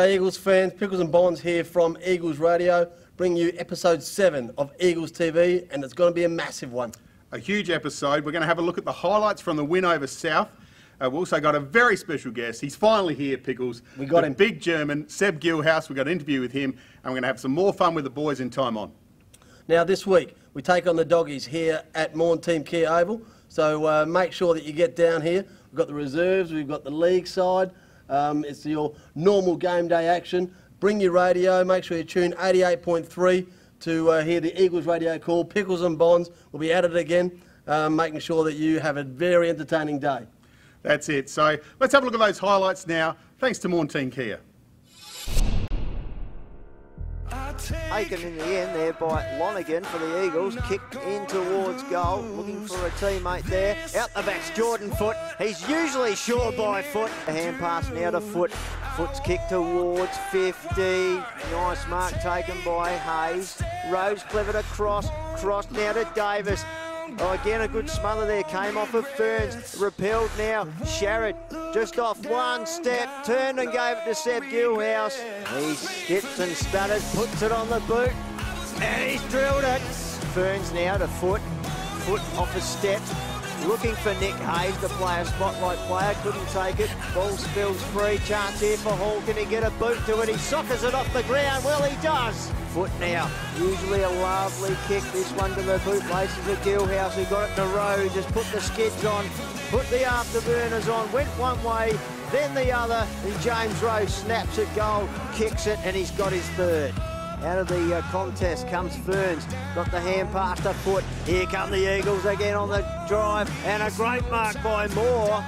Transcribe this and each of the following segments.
G'day Eagles fans, Pickles and Bonz here from Eagles Radio, bringing you episode 7 of Eagles TV, and it's going to be a massive one. A huge episode. We're going to have a look at the highlights from the win over South. We've also got a very special guest. He's finally here, Pickles. We got him. Big German Seb Guilhaus. We've got an interview with him, and we're going to have some more fun with the boys in time on. Now this week, we take on the Doggies here at Morn Team Kia Oval, so make sure that you get down here. We've got the reserves, we've got the league side. It's your normal game day action. Bring your radio, make sure you tune 88.3 to hear the Eagles radio call. Pickles and Bonz will be at it again, making sure that you have a very entertaining day. That's it. So let's have a look at those highlights now, thanks to Morn Team Kia. Taken in the end there by Lonergan for the Eagles. Kicked in towards goal. Looking for a teammate there. Out the back's Jordan Foot. He's usually sure by Foot. A hand pass now to Foot. Foot's kicked towards 50. Nice mark taken by Hayes. Rose clever to cross. Cross now to Davis. Oh, again, a good smother there. Came off of Ferns. Repelled now. Sharrett just off one step. Turned and gave it to Seb Guilhaus. He skips and stutters. Puts it on the boot. And he's drilled it. Ferns now to Foot. Foot off a step. Looking for Nick Hayes, the player, spotlight player. Couldn't take it. Ball spills free. Chance here for Hall. Can he get a boot to it? He soccers it off the ground. Well, he does. Foot now. Usually a lovely kick. This one to the bootlaces of Guilhaus, who got it in a row. Just put the skids on. Put the afterburners on. Went one way, then the other. And James Rose snaps at goal. Kicks it, and he's got his third. Out of the contest comes Ferns. Got the hand pass to Foot. Here come the Eagles again on the drive. And a great mark by Moore.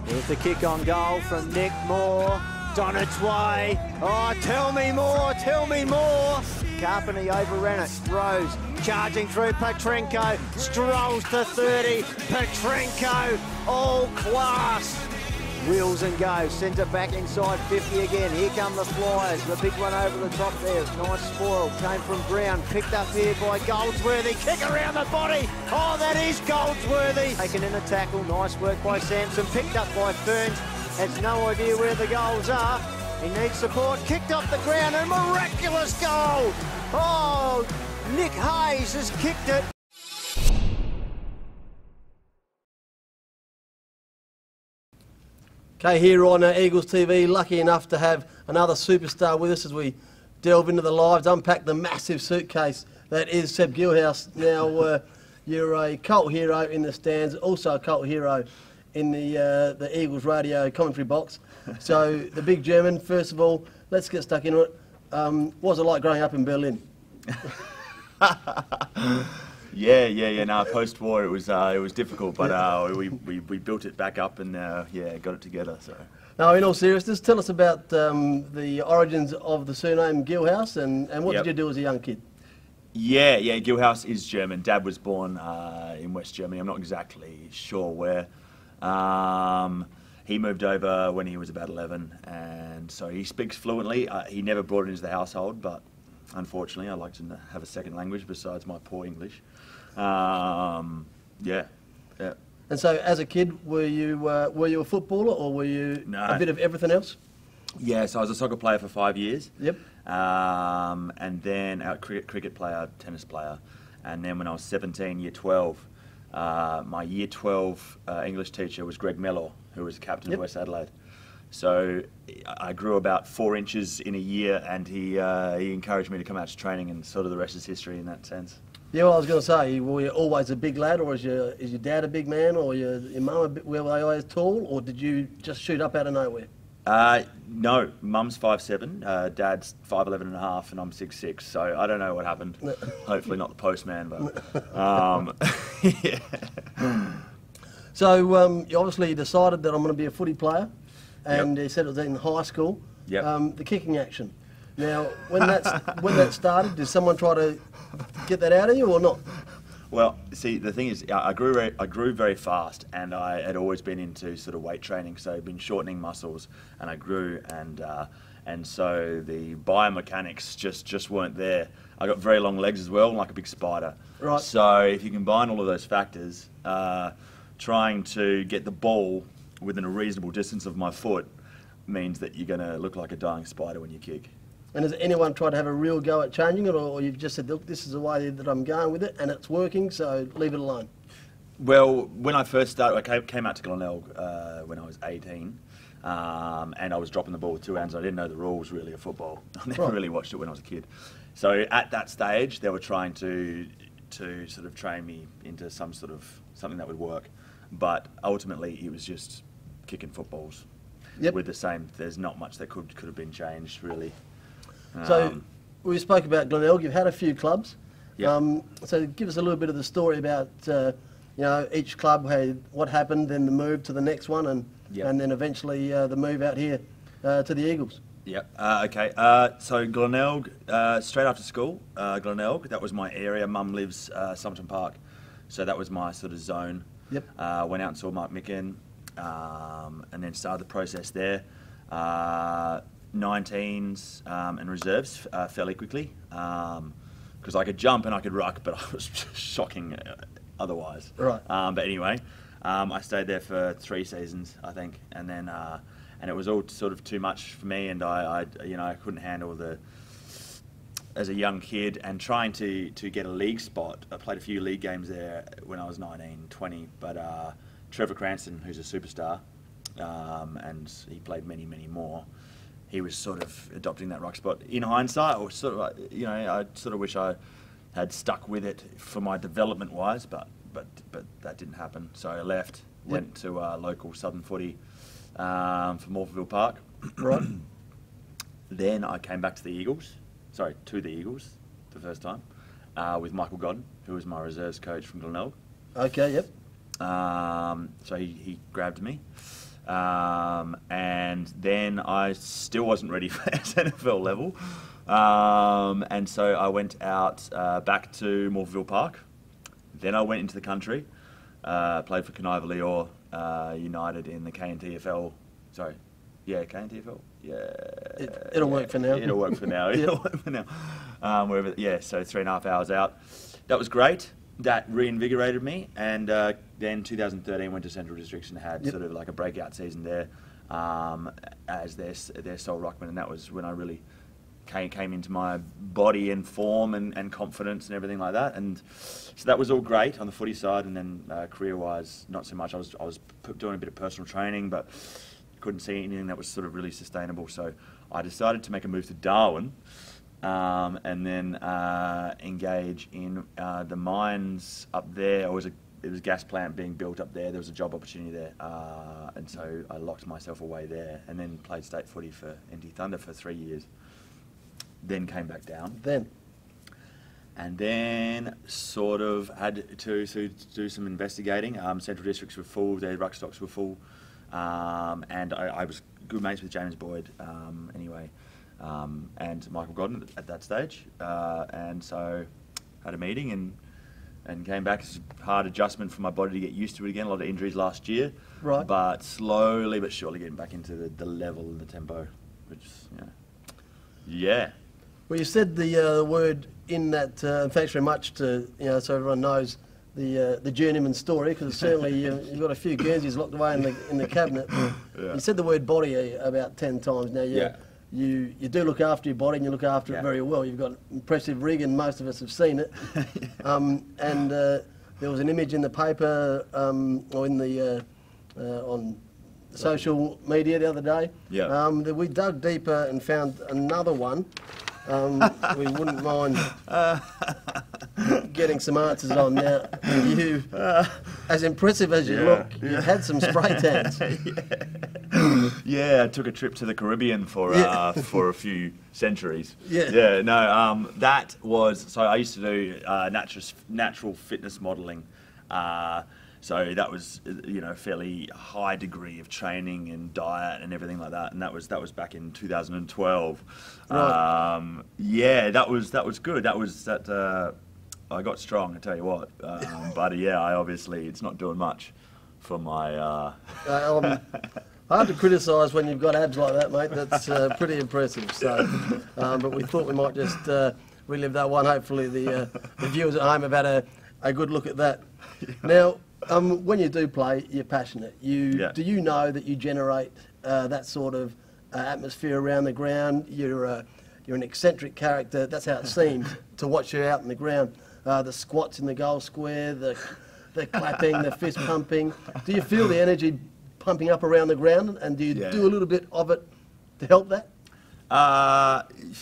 Here's the kick on goal from Nick Moore. It's on its way. Oh, tell me more, tell me more. Carpenter overran it. Rose charging through Petrenko. Strolls to 30. Petrenko, all class. Wheels and goes, sends it back inside 50 again. Here come the Flyers, the big one over the top there. Nice spoil, came from Brown, picked up here by Goldsworthy. Kick around the body, oh that is Goldsworthy. Taken in a tackle, nice work by Sampson, picked up by Ferns. Has no idea where the goals are. He needs support, kicked off the ground, a miraculous goal. Oh, Nick Hayes has kicked it. Okay, here on Eagles TV, lucky enough to have another superstar with us as we delve into the lives, unpack the massive suitcase that is Seb Guilhaus. Now, you're a cult hero in the stands, also a cult hero in the Eagles radio commentary box. So, the Big German, first of all, let's get stuck into it. What was it like growing up in Berlin? Yeah. No, post-war it was difficult, but we built it back up and yeah, got it together. So. Now, in all seriousness, tell us about the origins of the surname Guilhaus and what did you do as a young kid? Yeah, Guilhaus is German. Dad was born in West Germany. I'm not exactly sure where. He moved over when he was about 11, and so he speaks fluently. He never brought it into the household, but unfortunately, I like to have a second language besides my poor English. Yeah. And so, as a kid, were you a footballer, or were you a bit of everything else? Yeah, so I was a soccer player for 5 years. Yep. And then a cricket player, tennis player, and then when I was 17, year 12, my year 12 English teacher was Greg Mellor, who was captain of West Adelaide. So I grew about 4 inches in a year, and he encouraged me to come out to training, and sort of the rest is history in that sense. Yeah, well, I was going to say, were you always a big lad, or is your dad a big man, or your mum were they always tall, or did you just shoot up out of nowhere? No, mum's 5'7", dad's 5'11 and a half, and I'm 6'6", so I don't know what happened. Hopefully not the postman, but yeah. So you obviously decided that I'm going to be a footy player, and you said it was in high school. Yep. The kicking action. Now, when that started, did someone try to get that out of you or not? Well, see, the thing is, I grew very fast, and I had always been into sort of weight training, so I'd been shortening muscles, and I grew, and so the biomechanics just weren't there. I got very long legs as well, like a big spider. Right. So if you combine all of those factors, trying to get the ball within a reasonable distance of my foot means that you're going to look like a dying spider when you kick. And has anyone tried to have a real go at changing it, or you've just said, look, this is the way that I'm going with it, and it's working, so leave it alone? Well, when I first started, I came out to Glenelg when I was 18, and I was dropping the ball with 2 hands. I didn't know the rules really of football. I never really watched it when I was a kid. So at that stage, they were trying to sort of train me into something that would work. But ultimately, it was just kicking footballs with the same. There's not much that could have been changed really. So we spoke about Glenelg. You've had a few clubs. Yep. So give us a little bit of the story about each club, what happened, then the move to the next one, and then eventually the move out here to the Eagles. Yep. Okay. So Glenelg, straight after school, Glenelg. That was my area. Mum lives Somerton Park, so that was my sort of zone. Yep. Went out and saw Mark Micken, and then started the process there. 19s and reserves fairly quickly, because I could jump and I could ruck, but I was shocking otherwise. Right. But anyway, I stayed there for 3 seasons, I think, and then and it was all sort of too much for me, and I couldn't handle as a young kid and trying to get a league spot. I played a few league games there when I was 19, 20, but Trevor Cranston, who's a superstar, and he played many, many more, he was sort of adopting that ruck spot. In hindsight, or sort of, I sort of wish I had stuck with it for my development wise, but that didn't happen. So I left, went to local Southern footy for Morpheville Park. Right. Then I came back to the Eagles. To the Eagles the first time with Michael Godden, who was my reserves coach from Glenelg. Okay. Yep. So he grabbed me. And then I still wasn't ready for SNFL level. And so I went out back to Morpheville Park. Then I went into the country, played for Connivalior United in the KNTFL. Sorry. Yeah, KNTFL. Yeah. It'll work for now. It'll work for now. It'll work for now. Wherever. Yeah, so 3.5 hours out. That was great. That reinvigorated me, and then 2013 went to Central Districts and had sort of like a breakout season there as their sole ruckman, and that was when I really came into my body and form and confidence and everything like that. And so that was all great on the footy side, and then career-wise, not so much. I was doing a bit of personal training, but couldn't see anything that was sort of really sustainable. So I decided to make a move to Darwin. And then engage in the mines up there. It was a gas plant being built up there. There was a job opportunity there, and so I locked myself away there. And then played state footy for NT Thunder for 3 years. Then came back down. And then sort of had to do some investigating. Central Districts were full. Their ruck stocks were full, and I was good mates with James Boyd. Anyway. And Michael Godden at that stage, and so had a meeting and came back. It's a hard adjustment for my body to get used to it again. A lot of injuries last year, right? But slowly but surely getting back into the level and the tempo, which yeah. Well, you said the word in that. Thanks very much to so everyone knows the journeyman story, because certainly you've got a few Guernseys locked away in the cabinet. You said the word body about 10 times now. You do look after your body, and you look after it very well. You've got an impressive rig, and most of us have seen it. And there was an image in the paper or in the on social media the other day. That we dug deeper and found another one. We wouldn't mind getting some answers on now. You, as impressive as you look, you've had some spray tans. Yeah, I took a trip to the Caribbean for a few centuries. That was, so I used to do natural fitness modelling. So that was, fairly high degree of training and diet and everything like that. And that was back in 2012. Right. That was good. I got strong, I tell you what. But I obviously, it's not doing much for my. Hard to criticise when you've got abs like that, mate. That's pretty impressive. So, but we thought we might just relive that one. Hopefully, the viewers at home have had a good look at that. Now, when you do play, you're passionate. Do you know that you generate that sort of atmosphere around the ground. You're an eccentric character. That's how it seems to watch you out in the ground. The squats in the goal square, the clapping, the fist pumping. Do you feel the energy pumping up around the ground, and do you do a little bit of it to help that?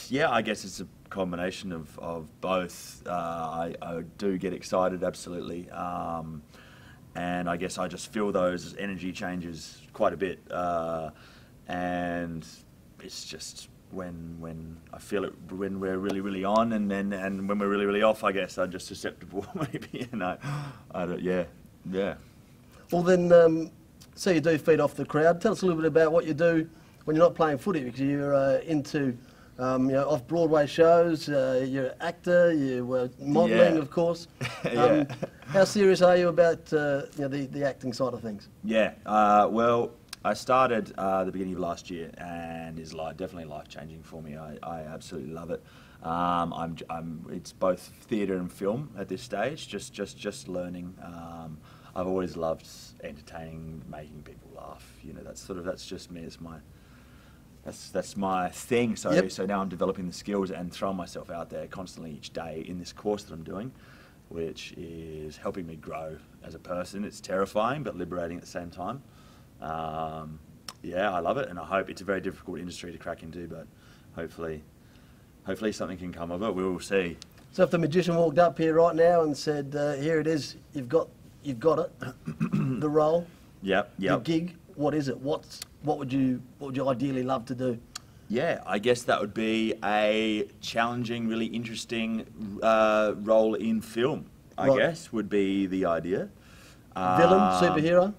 Yeah, I guess it's a combination of both. I do get excited, absolutely, and I guess I just feel those energy changes quite a bit, and it's just when I feel it when we're really on, and when we're really off, I guess I'm just susceptible, maybe. I don't, yeah. Well then, so you do feed off the crowd. Tell us a little bit about what you do when you're not playing footy, because you're into off-Broadway shows. You're an actor. You're modelling, of course. How serious are you about the acting side of things? Yeah. Well, I started the beginning of last year, and it's definitely life-changing for me. I absolutely love it. It's both theatre and film at this stage. Just learning. I've always loved entertaining, making people laugh. That's just me. That's my thing. So now I'm developing the skills and throwing myself out there constantly each day in this course that I'm doing, which is helping me grow as a person. It's terrifying but liberating at the same time. I love it, and I hope it's a very difficult industry to crack into, but hopefully something can come of it. We will see. So if the magician walked up here right now and said, "Here it is, you've got it, the role, the gig. What is it? What would you ideally love to do?" Yeah, I guess that would be a challenging, really interesting role in film. I guess would be the idea. Villain, superhero.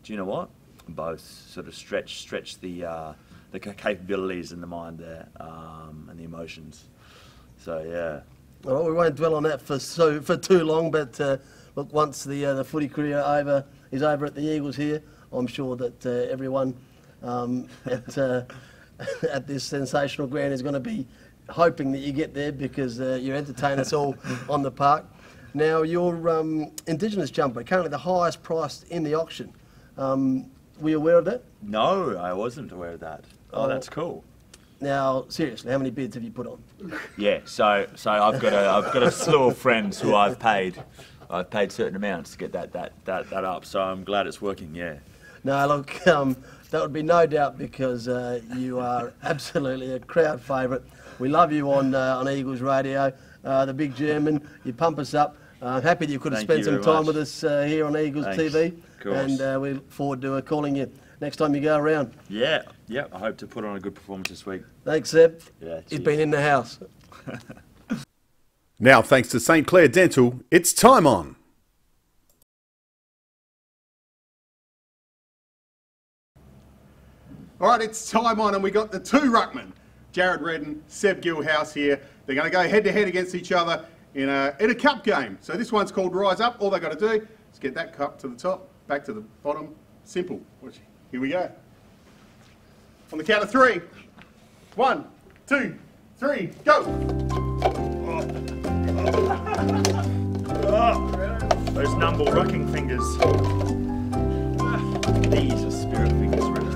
Do you know what? Both. Sort of stretch the capabilities in the mind there, and the emotions. So yeah. Well, we won't dwell on that for too long. But look, once the footy career is over at the Eagles here, I'm sure that everyone at this sensational ground is going to be hoping that you get there, because you entertain us all on the park. Now, your Indigenous jumper, currently the highest priced in the auction. Were you aware of that? No, I wasn't aware of that. Oh, that's cool. Now, seriously, how many bids have you put on? Yeah, so I've got a slew of friends who I've paid certain amounts to get that up. So I'm glad it's working. Yeah. No, look, that would be no doubt, because you are absolutely a crowd favourite. We love you on Eagles Radio, the Big German. You pump us up. I'm happy that you could have spent some time with us here on Eagles TV, and we look forward to calling you next time you go around. Yeah. I hope to put on a good performance this week. Thanks, Seb. Yeah, he's been in the house. Now, thanks to St Clair Dental, it's time on. All right, it's time on, and we got the two ruckmen, Jared Redden, Seb Guilhaus here. They're going to go head-to-head against each other in a cup game. So this one's called Rise Up. All they've got to do is get that cup to the top, back to the bottom. Simple. Here we go. On the count of 3. 1, 2, 3, go! Those numble rocking fingers. These are spirit fingers, really.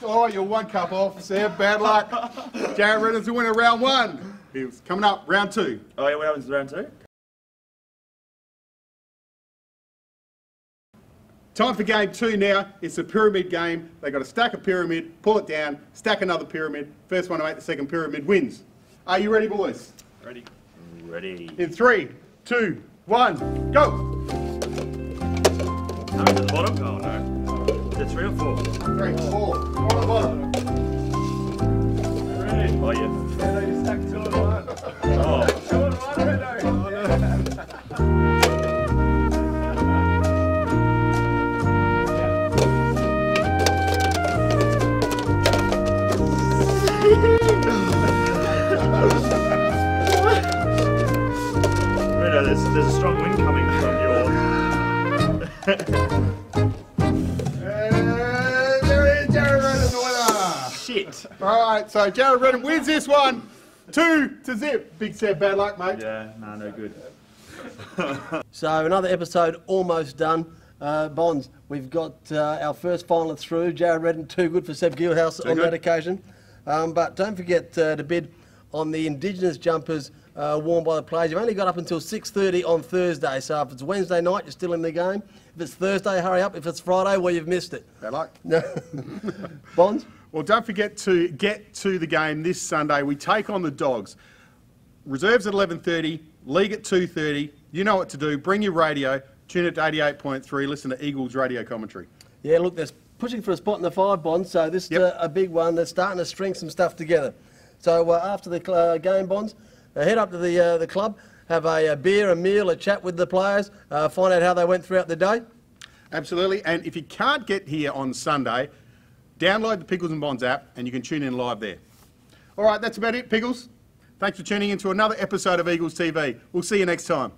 Oh, you're one cup off, Seb. Bad luck. Jared Redden's the winner, round 1. He's coming up, round 2. Oh, yeah, what happens in round 2? Time for game 2 now. It's a pyramid game. They've got to stack a pyramid, pull it down, stack another pyramid. First one to make the second pyramid wins. Are you ready, boys? Ready. In 3, 2, 1, go! At the bottom? Oh, no. Is it 3 or 4? 3, 4. Four on the bottom. Ready? Oh, yeah. Yeah, they stack 2 on 1. Oh. 2 on 1, coming from yours. There is Jared Redden, the winner. Shit. All right, so Jared Redden wins this one. 2-0. Big Seb, bad luck, mate. Yeah, no good. So another episode almost done. Bonz, we've got our first finalist through. Jared Redden, too good for Seb Guilhaus on that occasion. But don't forget to bid on the Indigenous jumpers worn by the players. You've only got up until 6:30 on Thursday, so if it's Wednesday night, you're still in the game. If it's Thursday, hurry up. If it's Friday, well, you've missed it. Bad luck. Bonz? Well, don't forget to get to the game this Sunday. We take on the Dogs. Reserves at 11:30, league at 2:30. You know what to do. Bring your radio. Tune it to 88.3. Listen to Eagles radio commentary. Yeah, look, they're pushing for a spot in the 5, Bonz, so this is a big one. They're starting to string some stuff together. So after the game, Bonz, head up to the club, have a beer, a meal, a chat with the players, find out how they went throughout the day. Absolutely. And if you can't get here on Sunday, download the Pickles Bonz app and you can tune in live there. All right, that's about it, Pickles. Thanks for tuning in to another episode of Eagles TV. We'll see you next time.